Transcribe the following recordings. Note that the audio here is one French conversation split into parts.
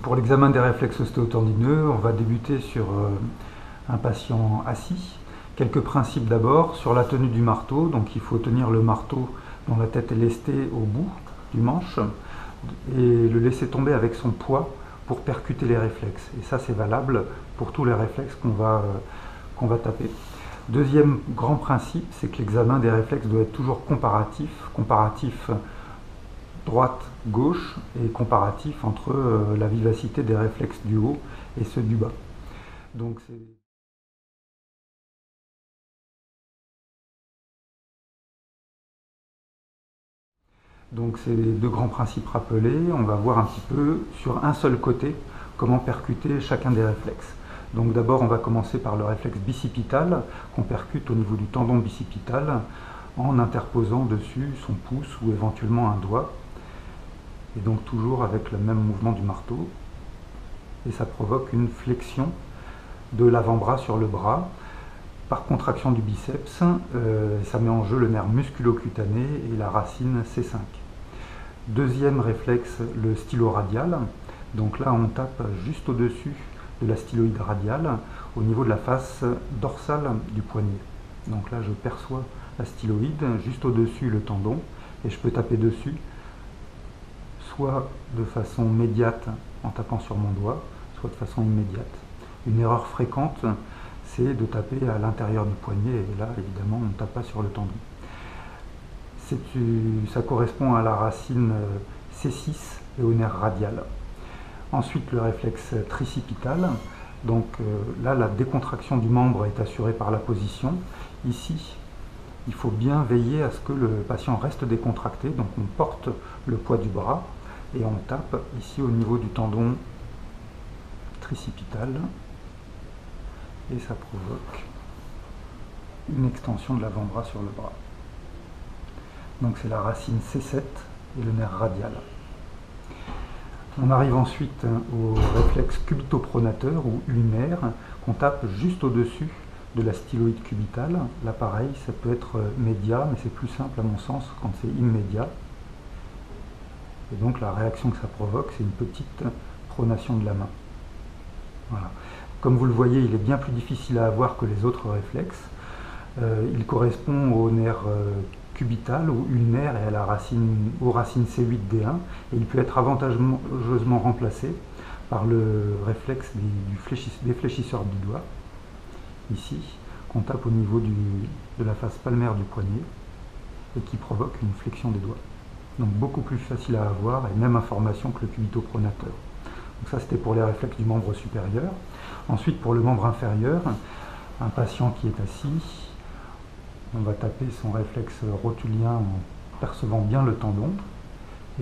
pour l'examen des réflexes ostéotendineux, on va débuter sur un patient assis. Quelques principes d'abord sur la tenue du marteau. Donc il faut tenir le marteau dont la tête est lestée au bout du manche et le laisser tomber avec son poids pour percuter les réflexes. Et ça, c'est valable pour tous les réflexes qu'on va taper. Deuxième grand principe, c'est que l'examen des réflexes doit être toujours comparatif. Comparatif droite-gauche et comparatif entre la vivacité des réflexes du haut et ceux du bas. Donc c'est les deux grands principes rappelés. On va voir un petit peu sur un seul côté comment percuter chacun des réflexes. Donc d'abord on va commencer par le réflexe bicipital qu'on percute au niveau du tendon bicipital en interposant dessus son pouce ou éventuellement un doigt. Et donc toujours avec le même mouvement du marteau. Et ça provoque une flexion de l'avant-bras sur le bras par contraction du biceps. Ça met en jeu le nerf musculo-cutané et la racine C5. Deuxième réflexe, le stylo-radial. Donc là on tape juste au-dessus de la styloïde radiale au niveau de la face dorsale du poignet. Donc là je perçois la styloïde, juste au-dessus le tendon, et je peux taper dessus soit de façon médiate en tapant sur mon doigt, soit de façon immédiate. Une erreur fréquente, c'est de taper à l'intérieur du poignet, et là évidemment on ne tape pas sur le tendon. Ça correspond à la racine C6 et au nerf radial. Ensuite le réflexe tricipital, donc là la décontraction du membre est assurée par la position. Ici il faut bien veiller à ce que le patient reste décontracté, donc on porte le poids du bras et on tape ici au niveau du tendon tricipital et ça provoque une extension de l'avant-bras sur le bras. Donc c'est la racine C7 et le nerf radial. On arrive ensuite au réflexe cubitopronateur ou ulnaire qu'on tape juste au-dessus de la styloïde cubitale. Là pareil, ça peut être médiat, mais c'est plus simple à mon sens quand c'est immédiat. Et donc la réaction que ça provoque, c'est une petite pronation de la main. Voilà. Comme vous le voyez, il est bien plus difficile à avoir que les autres réflexes. Il correspond au nerf cubital ou ulnaire et aux racines C8-D1, et il peut être avantageusement remplacé par le réflexe des fléchisseurs du doigt, ici, qu'on tape au niveau de la face palmaire du poignet et qui provoque une flexion des doigts. Donc beaucoup plus facile à avoir et même information que le cubitopronateur. Donc ça c'était pour les réflexes du membre supérieur. Ensuite pour le membre inférieur, un patient qui est assis, on va taper son réflexe rotulien en percevant bien le tendon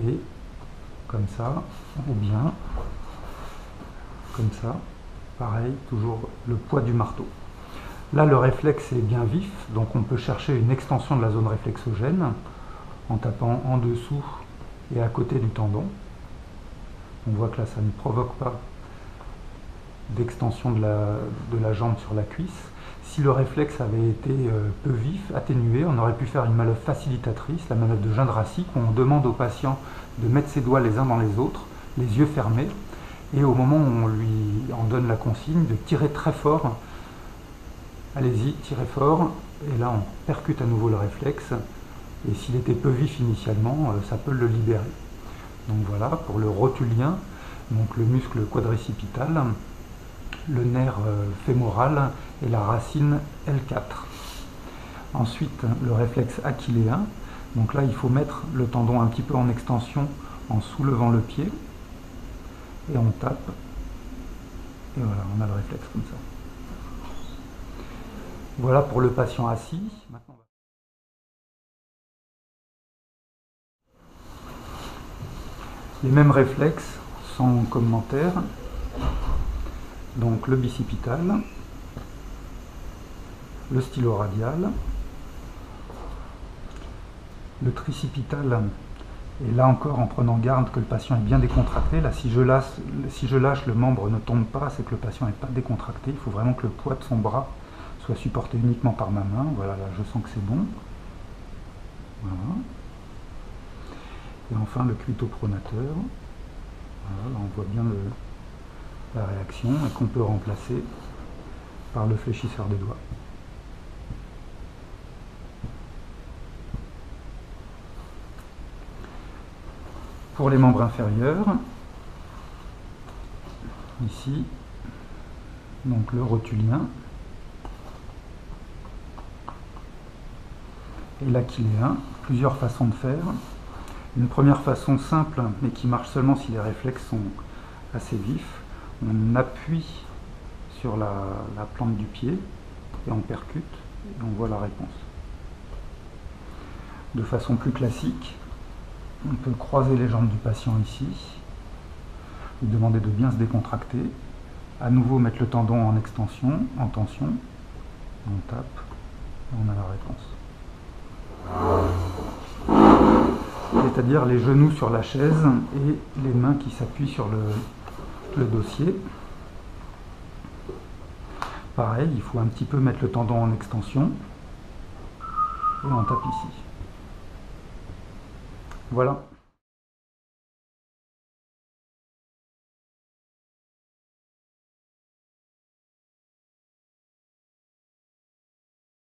et comme ça, ou bien comme ça, pareil, toujours le poids du marteau. Là le réflexe est bien vif, donc on peut chercher une extension de la zone réflexogène en tapant en dessous et à côté du tendon. On voit que là ça ne provoque pas d'extension de la jambe sur la cuisse. Si le réflexe avait été peu vif, atténué, on aurait pu faire une manœuvre facilitatrice, la manœuvre de Jindřichs, où on demande au patient de mettre ses doigts les uns dans les autres, les yeux fermés, et au moment où on lui en donne la consigne, de tirer très fort. Allez-y, tirez fort, et là on percute à nouveau le réflexe, et s'il était peu vif initialement, ça peut le libérer. Donc voilà, pour le rotulien, donc le muscle quadricipital, le nerf fémoral et la racine L4. Ensuite, le réflexe achilléen. Donc là, il faut mettre le tendon un petit peu en extension en soulevant le pied. Et on tape. Et voilà, on a le réflexe comme ça. Voilà pour le patient assis. Maintenant, les mêmes réflexes sans commentaire. Donc le bicipital, le stylo-radial, le tricipital, et là encore en prenant garde que le patient est bien décontracté. Là si je lâche, le membre ne tombe pas, c'est que le patient n'est pas décontracté. Il faut vraiment que le poids de son bras soit supporté uniquement par ma main. Voilà, là je sens que c'est bon. Voilà. Et enfin le cubitopronateur. Voilà, là on voit bien la réaction et qu'on peut remplacer par le fléchisseur des doigts. Pour les membres inférieurs, ici, donc le rotulien et l'aquiléen, plusieurs façons de faire. Une première façon simple, mais qui marche seulement si les réflexes sont assez vifs. On appuie sur la plante du pied et on percute et on voit la réponse. De façon plus classique, on peut croiser les jambes du patient ici, lui demander de bien se décontracter, à nouveau mettre le tendon en extension, en tension, on tape et on a la réponse. C'est-à-dire les genoux sur la chaise et les mains qui s'appuient sur le dossier. Pareil, il faut un petit peu mettre le tendon en extension et on tape ici. Voilà.